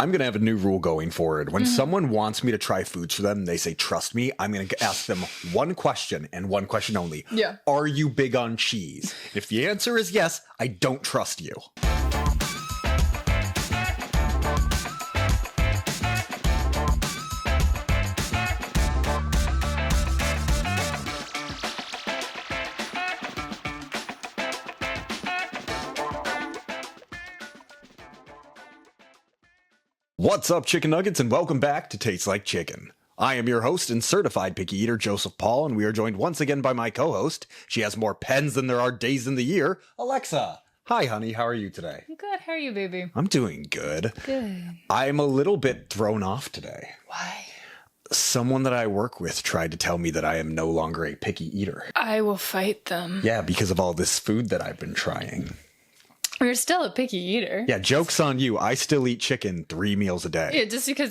I'm going to have a new rule going forward. When someone wants me to try foods for them, they say, trust me, I'm going to ask them one question and one question only. Yeah. Are you big on cheese? If the answer is yes, I don't trust you. What's up, chicken nuggets, and welcome back to Taste Like Chicken. I am your host and certified picky eater, Joseph Paul, and we are joined once again by my co-host. She has more pens than there are days in the year, Alexa. Hi, honey. How are you today? Good. How are you, baby? I'm doing good. Good. I'm a little bit thrown off today. Why? Someone that I work with tried to tell me that I am no longer a picky eater. I will fight them. Yeah, because of all this food that I've been trying. You're still a picky eater. Yeah, joke's on you. I still eat chicken 3 meals a day. Yeah, just because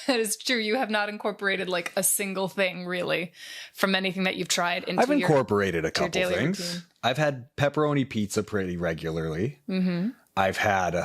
that is true. You have not incorporated like a single thing really from anything that you've tried into I've incorporated a couple daily things. routine. I've had pepperoni pizza pretty regularly. Mm-hmm. I've had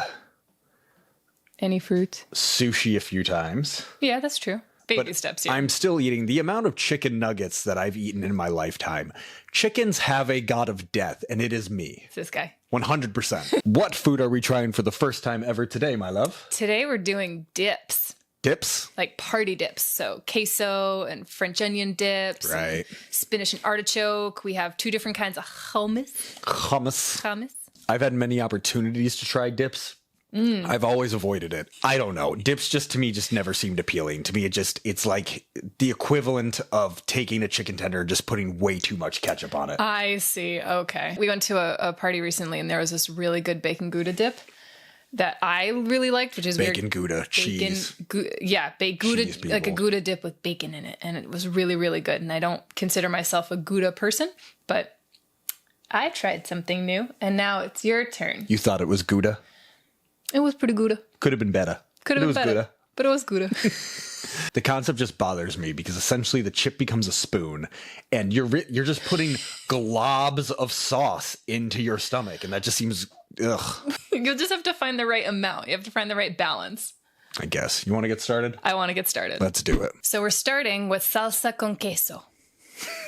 Any fruit. sushi a few times. Yeah, that's true. Baby But steps, yeah. I'm still eating the amount of chicken nuggets that I've eaten in my lifetime. Chickens have a god of death, and it is me. It's this guy. 100%. What food are we trying for the first time ever today, my love? Today we're doing dips. Dips? Like party dips. So queso and French onion dips. Right. And spinach and artichoke. We have 2 different kinds of hummus. Hummus. I've had many opportunities to try dips. I've always avoided it. I don't know. Dips just to me just never seemed appealing. To me, it's like the equivalent of taking a chicken tender and just putting way too much ketchup on it. I see. Okay. We went to a party recently and there was this really good bacon Gouda dip that I really liked, which is Bacon Gouda, cheese. Gouda, Cheese, like a people. Gouda dip with bacon in it. And it was really, really good. And I don't consider myself a Gouda person, but I tried something new and now it's your turn. You thought it was Gouda? It was pretty Gouda. Could have been better. Could have been better. Gouda. But it was Gouda. The concept just bothers me because essentially the chip becomes a spoon and you're just putting globs of sauce into your stomach, and that just seems ugh. You'll just have to find the right amount. You have to find the right balance. I guess. You want to get started? I want to get started. Let's do it. So we're starting with salsa con queso.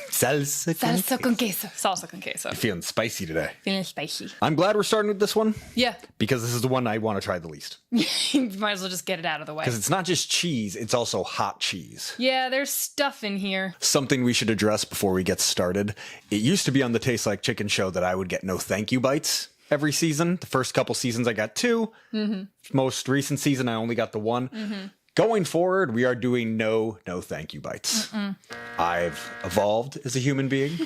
Salsa. Salsa con queso. Salsa con queso. Feeling spicy today. Feeling spicy. I'm glad we're starting with this one Yeah. because this is the one I want to try the least. You might as well just get it out of the way. Because it's not just cheese, it's also hot cheese. Yeah, there's stuff in here. Something we should address before we get started. It used to be on the Taste Like Chicken show that I would get no thank you bites every season. The first couple seasons I got 2. Mm-hmm. Most recent season I only got the 1. Mm-hmm. Going forward, we are doing no thank you bites. I've evolved as a human being.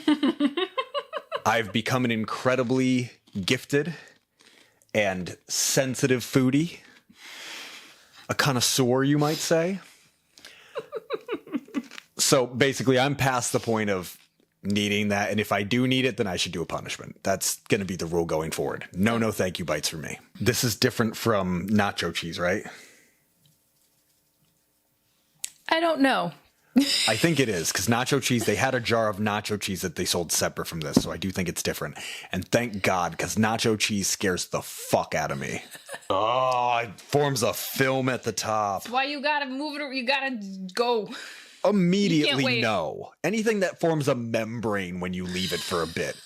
I've become an incredibly gifted and sensitive foodie. A connoisseur, you might say. So basically, I'm past the point of needing that. And if I do need it, then I should do a punishment. That's going to be the rule going forward. No thank you bites for me. This is different from nacho cheese, right? I don't know. I think it is, because nacho cheese, they had a jar of nacho cheese that they sold separate from this, so I do think it's different. And thank God, because nacho cheese scares the fuck out of me. Oh, it forms a film at the top. That's why you gotta move it. You gotta go. Immediately no. Anything that forms a membrane when you leave it for a bit.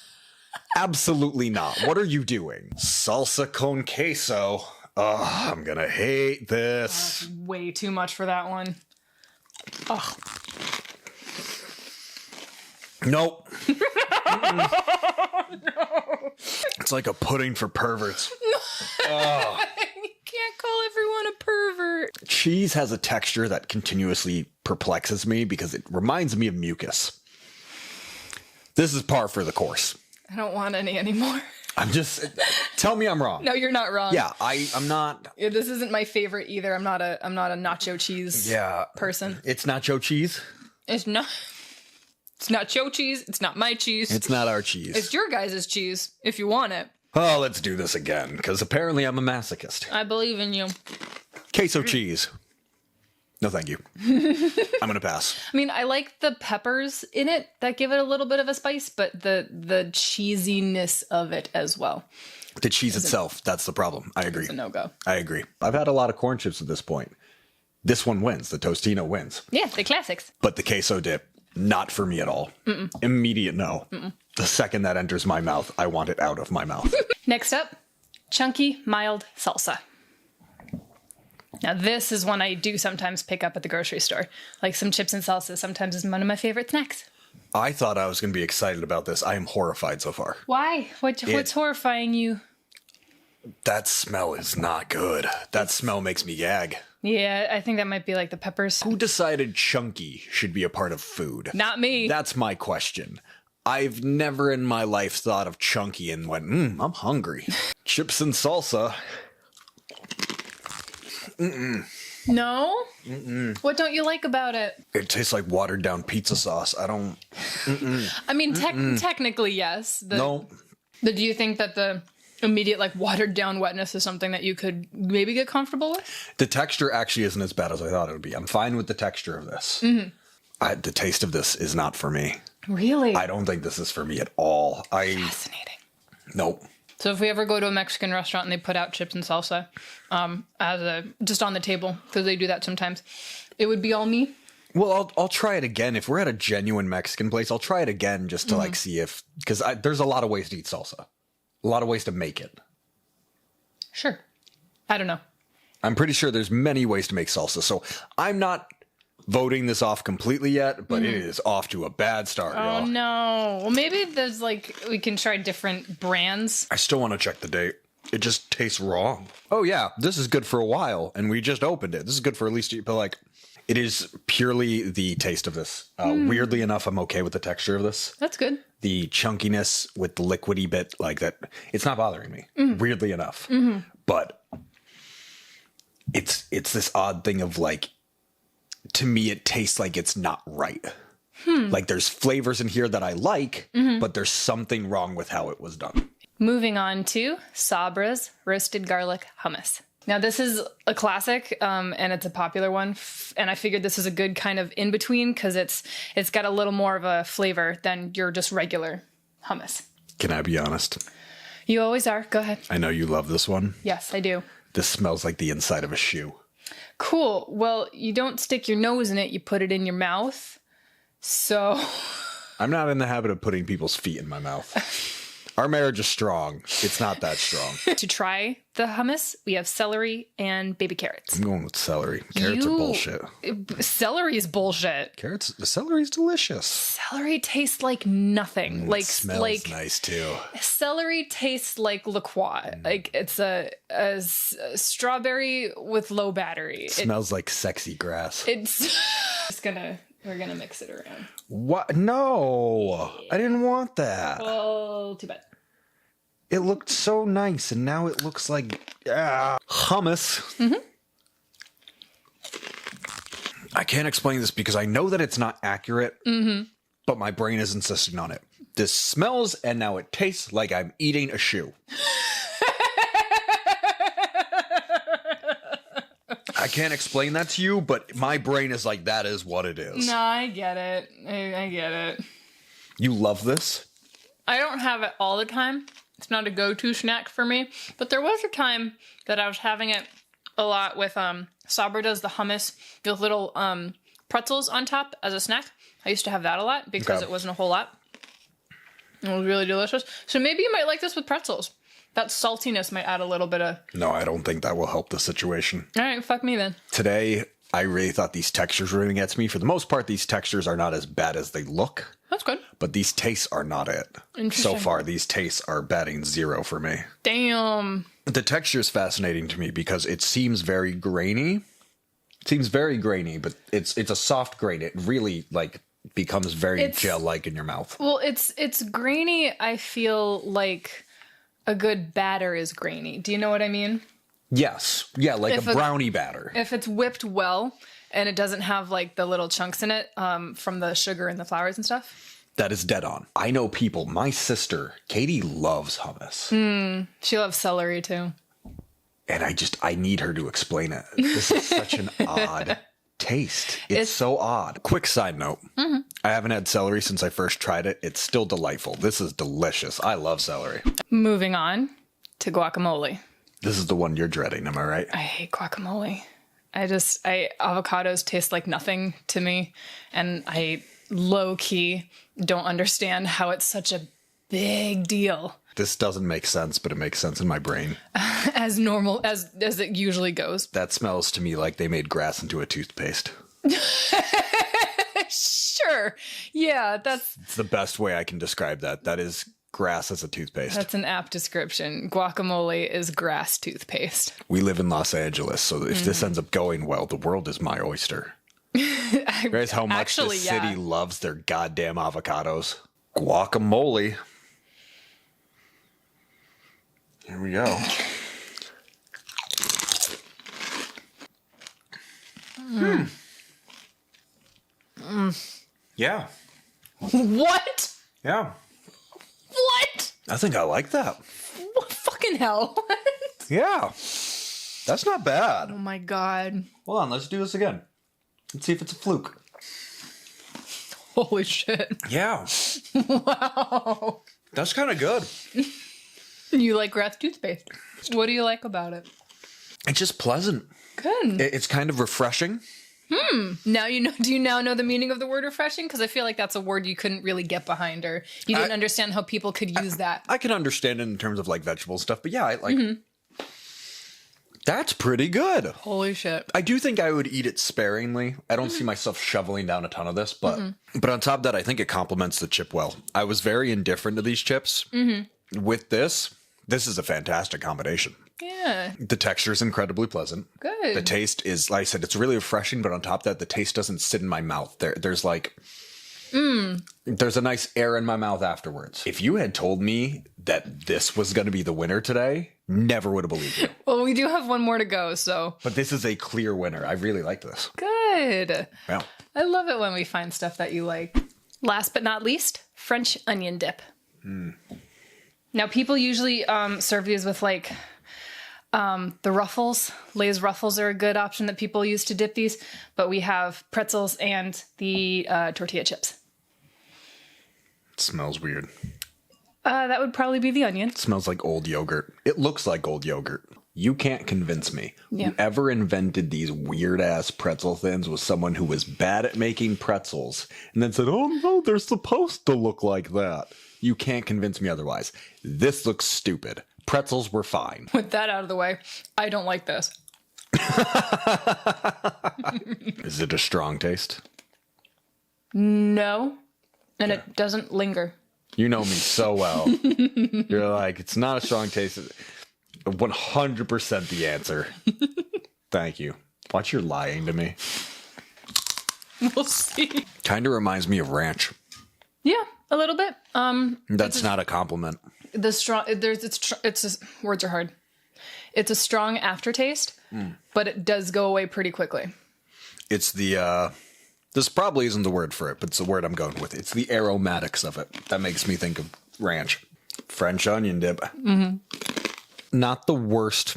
Absolutely not. What are you doing? Salsa con queso. Oh, I'm gonna hate this. That's way too much for that one. Oh. Nope. No. It's like a pudding for perverts. Oh. You can't call everyone a pervert. Cheese has a texture that continuously perplexes me because it reminds me of mucus. This is par for the course. I don't want any anymore. I'm just... Tell me I'm wrong. No, you're not wrong. Yeah, I'm not... Yeah, this isn't my favorite either. I'm not a nacho cheese person. It's nacho cheese. It's not nacho cheese. It's not my cheese. It's not our cheese. It's your guys' cheese, if you want it. Oh, let's do this again, because apparently I'm a masochist. I believe in you. Queso cheese. No, thank you. I'm going to pass. I mean, I like the peppers in it that give it a little bit of a spice, but the cheesiness of it as well. The cheese itself, that's the problem. I agree. It's a no-go. I agree. I've had a lot of corn chips at this point. This one wins. The Tostino wins. Yeah, the classics. But the queso dip, not for me at all. Immediate no. The second that enters my mouth, I want it out of my mouth. Next up, chunky, mild salsa. Now, this is one I do sometimes pick up at the grocery store. Like some chips and salsa sometimes is one of my favorite snacks. I thought I was going to be excited about this. I am horrified so far. Why? What's horrifying you? That smell is not good. That smell makes me gag. Yeah, I think that might be like the peppers. Who decided chunky should be a part of food? Not me. That's my question. I've never in my life thought of chunky and went, I'm hungry. Chips and salsa. No? What don't you like about it? It tastes like watered down pizza sauce. I don't. I mean, technically, yes. No. But do you think that the immediate, like, watered down wetness is something that you could maybe get comfortable with? The texture actually isn't as bad as I thought it would be. I'm fine with the texture of this. The taste of this is not for me. Really? I don't think this is for me at all. Fascinating. Nope. So if we ever go to a Mexican restaurant and they put out chips and salsa just on the table, because they do that sometimes, it would be all me. Well, I'll try it again. If we're at a genuine Mexican place, I'll try it again just to like see if, because there's a lot of ways to eat salsa. A lot of ways to make it. Sure. I don't know. I'm pretty sure there's many ways to make salsa. So I'm not voting this off completely yet, but it is off to a bad start, y'all. Oh, no. Well, maybe there's like, we can try different brands. I still want to check the date. It just tastes wrong. Oh, yeah. This is good for a while, and we just opened it. This is good for at least, but like, it is purely the taste of this. Weirdly enough, I'm okay with the texture of this. That's good. The chunkiness with the liquidy bit, like that, it's not bothering me, weirdly enough. But it's this odd thing of like, to me, it tastes like it's not right. Like there's flavors in here that I like, but there's something wrong with how it was done. Moving on to Sabra's roasted garlic hummus. Now, this is a classic, and it's a popular one. And I figured this is a good kind of in-between because it's got a little more of a flavor than your just regular hummus. Can I be honest? You always are. Go ahead. I know you love this one. Yes, I do. This smells like the inside of a shoe. Cool. Well, you don't stick your nose in it. You put it in your mouth. So I'm not in the habit of putting people's feet in my mouth. Our marriage is strong. It's not that strong. To try the hummus, we have celery and baby carrots. I'm going with celery. Carrots are bullshit. Celery is bullshit. The celery's delicious. Celery tastes like nothing. It smells nice too. Celery tastes like La Croix. Like it's a strawberry with low battery. It smells like sexy grass. We're gonna mix it around. What? No, I didn't want that. Well, too bad. It looked so nice, and now it looks like hummus. I can't explain this because I know that it's not accurate, but my brain is insisting on it. This smells, and now it tastes like I'm eating a shoe. I can't explain that to you, but my brain is like, that is what it is. No, I get it. I get it. You love this? I don't have it all the time. It's not a go-to snack for me. But there was a time that I was having it a lot with Sabra does the hummus with little pretzels on top as a snack. I used to have that a lot because it wasn't a whole lot. It was really delicious. So maybe you might like this with pretzels. That saltiness might add a little bit of... No, I don't think that will help the situation. All right, fuck me then. Today, I really thought these textures were going to get to me. For the most part, these textures are not as bad as they look. That's good. But these tastes are not it. So far, these tastes are batting 0 for me. Damn. The texture is fascinating to me because it seems very grainy. It seems very grainy, but it's a soft grain. It really, like, becomes very gel-like in your mouth. Well, it's grainy, I feel like... A good batter is grainy. Do you know what I mean? Yes. Yeah, like a brownie batter. If it's whipped well and it doesn't have like the little chunks in it from the sugar and the flours and stuff. That is dead on. I know people. My sister, Katie, loves hummus. She loves celery too. And I need her to explain it. This is such an odd taste. It's so odd. Quick side note. I haven't had celery since I first tried it. It's still delightful. This is delicious. I love celery. Moving on to guacamole. This is the one you're dreading, am I right? I hate guacamole. Avocados taste like nothing to me, and I low-key don't understand how it's such a big deal. This doesn't make sense, but it makes sense in my brain. As normal as it usually goes. That smells to me like they made grass into a toothpaste. Sure. Yeah, It's the best way I can describe that. That is grass as a toothpaste. that's an apt description. Guacamole is grass toothpaste. We live in Los Angeles, so if this ends up going well, the world is my oyster. Guys, how much the city loves their goddamn avocados. Guacamole. Here we go. Yeah. What? Yeah. What? I think I like that. What fucking hell? Yeah. That's not bad. Oh my god. Hold on, let's do this again. Let's see if it's a fluke. Holy shit. Yeah. Wow. That's kind of good. You like grass toothpaste. What do you like about it? It's just pleasant. Good. It's kind of refreshing. Now you know. Do you now know the meaning of the word refreshing? Because I feel like that's a word you couldn't really get behind, or you didn't understand how people could use that. I can understand it in terms of like vegetable stuff, but yeah, I like. That's pretty good. Holy shit. I do think I would eat it sparingly. I don't see myself shoveling down a ton of this, but on top of that, I think it complements the chip well. I was very indifferent to these chips. With this is a fantastic combination. Yeah. The texture is incredibly pleasant. Good. The taste is, like I said, it's really refreshing, but on top of that, the taste doesn't sit in my mouth. There's like, there's a nice air in my mouth afterwards. If you had told me that this was going to be the winner today, never would have believed you. Well, we do have one more to go, so. But this is a clear winner. I really like this. Good. Yeah. I love it when we find stuff that you like. Last but not least, French onion dip. Now, people usually serve these with like the Ruffles. Lay's Ruffles are a good option that people use to dip these, but we have pretzels and the tortilla chips. It smells weird. That would probably be the onion. It smells like old yogurt. It looks like old yogurt. You can't convince me. Yeah. Whoever invented these weird ass pretzel thins was someone who was bad at making pretzels and then said, oh no, they're supposed to look like that. You can't convince me otherwise. This looks stupid. Pretzels were fine. With that out of the way, I don't like this. Is it a strong taste? No. And it doesn't linger. You know me so well. You're like, it's not a strong taste. 100% the answer. Thank you. Watch, you're lying to me. We'll see. Kind of reminds me of ranch. Yeah, a little bit. That's not a compliment. The strong words are hard. It's a strong aftertaste, but it does go away pretty quickly. It's the this probably isn't the word for it, but it's the word I'm going with. It's the aromatics of it that makes me think of ranch. French onion dip. Not the worst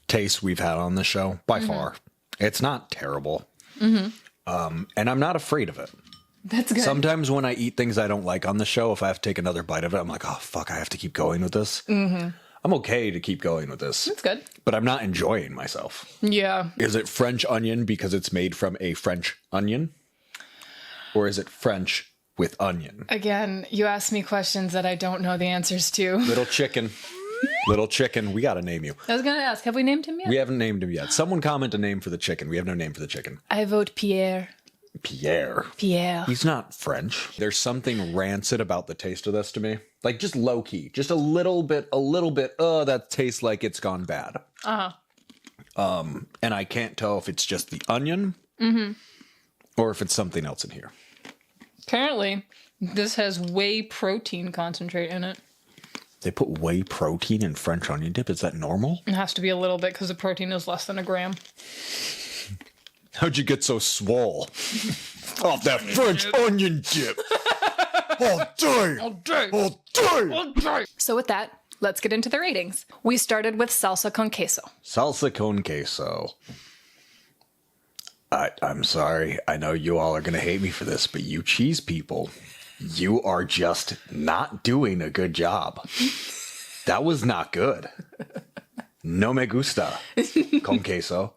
taste we've had on the show by far. It's not terrible. And I'm not afraid of it. That's good. Sometimes when I eat things I don't like on the show, if I have to take another bite of it, I'm like, oh, fuck, I have to keep going with this. I'm okay to keep going with this. That's good. But I'm not enjoying myself. Yeah. Is it French onion because it's made from a French onion? Or is it French with onion? Again, you ask me questions that I don't know the answers to. Little chicken. Little chicken. We got to name you. I was going to ask, have we named him yet? We haven't named him yet. Someone comment a name for the chicken. We have no name for the chicken. I vote Pierre. Pierre. Pierre. He's not French. There's something rancid about the taste of this to me. Like just low key. Just a little bit, that tastes like it's gone bad. And I can't tell if it's just the onion or if it's something else in here. Apparently, this has whey protein concentrate in it. They put whey protein in French onion dip. Is that normal? It has to be a little bit because the protein is less than a gram. How'd you get so swole? Off that French onion dip. All day. All day. All day. All day. So with that, let's get into the ratings. We started with salsa con queso. Salsa con queso. I'm sorry. I know you all are going to hate me for this, but you cheese people, you are just not doing a good job. That was not good. No me gusta con queso.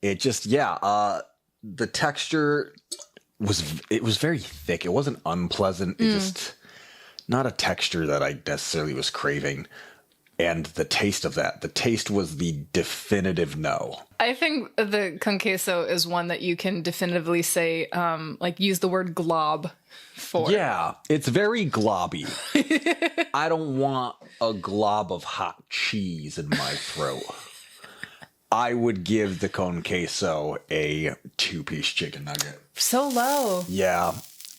It just, the texture was very thick. It wasn't unpleasant. It just, not a texture that I necessarily was craving. And the taste was the definitive no. I think the con queso is one that you can definitively say, use the word glob for. Yeah, it's very globby. I don't want a glob of hot cheese in my throat. I would give the con queso a 2-piece chicken nugget. So low. Yeah.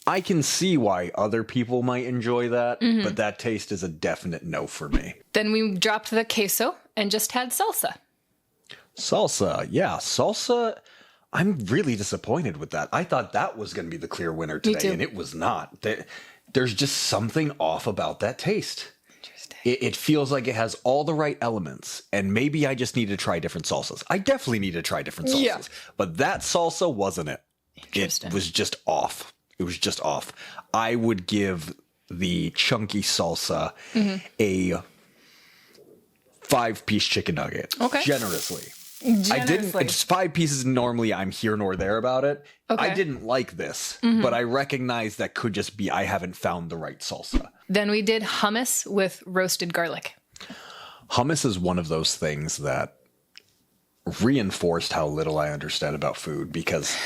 I can see why other people might enjoy that, but that taste is a definite no for me. Then we dropped the queso and just had salsa. Salsa, yeah. Salsa, I'm really disappointed with that. I thought that was going to be the clear winner today, and it was not. There's just something off about that taste. Interesting. It feels like it has all the right elements, and maybe I just need to try different salsas. I definitely need to try different salsas, but that salsa wasn't it. It was just off. It was just off. I would give the chunky salsa a 5-piece chicken nugget. Okay. Generously. I didn't. It's 5 pieces. Normally, I'm here nor there about it. Okay. I didn't like this, but I recognize that could just be I haven't found the right salsa. Then we did hummus with roasted garlic. Hummus is one of those things that reinforced how little I understand about food because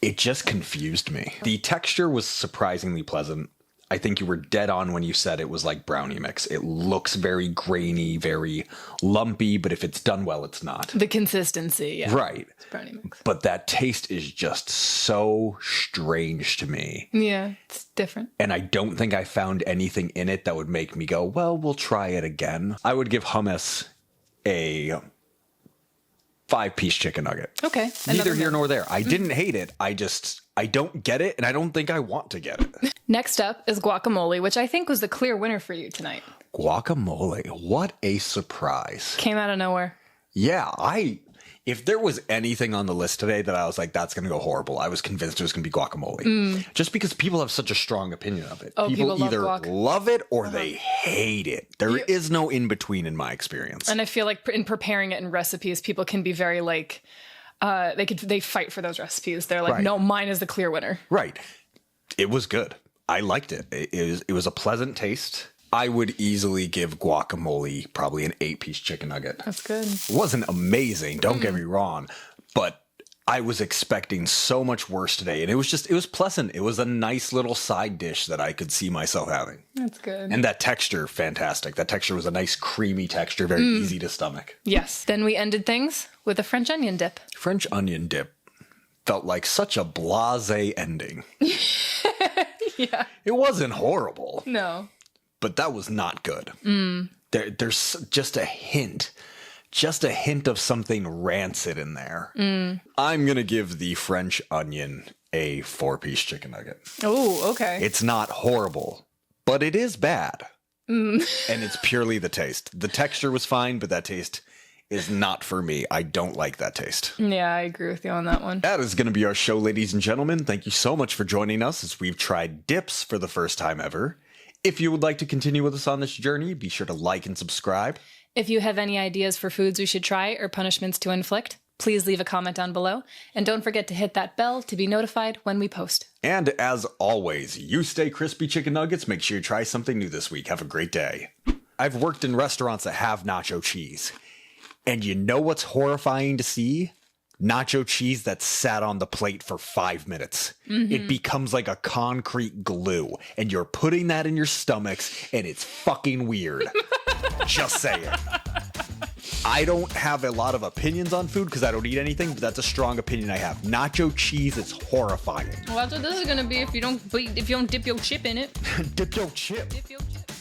it just confused me. The texture was surprisingly pleasant. I think you were dead on when you said it was like brownie mix. It looks very grainy, very lumpy, but if it's done well, it's not. The consistency, yeah. Right. It's brownie mix. But that taste is just so strange to me. Yeah, it's different. And I don't think I found anything in it that would make me go, well, we'll try it again. I would give hummus a 5-piece chicken nugget. Okay. Neither here nor there. I didn't hate it. I don't get it, and I don't think I want to get it. Next up is guacamole, which I think was the clear winner for you tonight. Guacamole. What a surprise. Came out of nowhere. Yeah, if there was anything on the list today that I was like, that's going to go horrible, I was convinced it was going to be guacamole. Just because people have such a strong opinion of it. Oh, people either love it or they hate it. There is no in-between in my experience. And I feel like in preparing it in recipes, people can be very like, they fight for those recipes. They're like, no, mine is the clear winner. Right. It was good. I liked it. It was a pleasant taste. I would easily give guacamole probably an 8-piece chicken nugget. That's good. It wasn't amazing, don't get me wrong, but I was expecting so much worse today, and it was pleasant. It was a nice little side dish that I could see myself having. That's good. And that texture, fantastic. That texture was a nice creamy texture, very easy to stomach. Yes. Then we ended things with a French onion dip. French onion dip felt like such a blasé ending. Yeah. It wasn't horrible. No. But that was not good. There's just a hint of something rancid in there. I'm going to give the French onion a 4-piece chicken nugget. Oh, okay. It's not horrible, but it is bad. And it's purely the taste. The texture was fine, but that taste is not for me. I don't like that taste. Yeah, I agree with you on that one. That is going to be our show, ladies and gentlemen. Thank you so much for joining us as we've tried dips for the first time ever. If you would like to continue with us on this journey, be sure to like and subscribe. If you have any ideas for foods we should try or punishments to inflict, please leave a comment down below. And don't forget to hit that bell to be notified when we post. And as always, you stay crispy chicken nuggets. Make sure you try something new this week. Have a great day. I've worked in restaurants that have nacho cheese. And you know what's horrifying to see? Nacho cheese that sat on the plate for 5 minutes. It becomes like a concrete glue, and you're putting that in your stomachs, and it's fucking weird. Just saying. I don't have a lot of opinions on food because I don't eat anything, but that's a strong opinion I have. Nacho cheese is horrifying. Well, that's what this is gonna be if you don't dip your chip in it. Dip your chip. Dip your chip.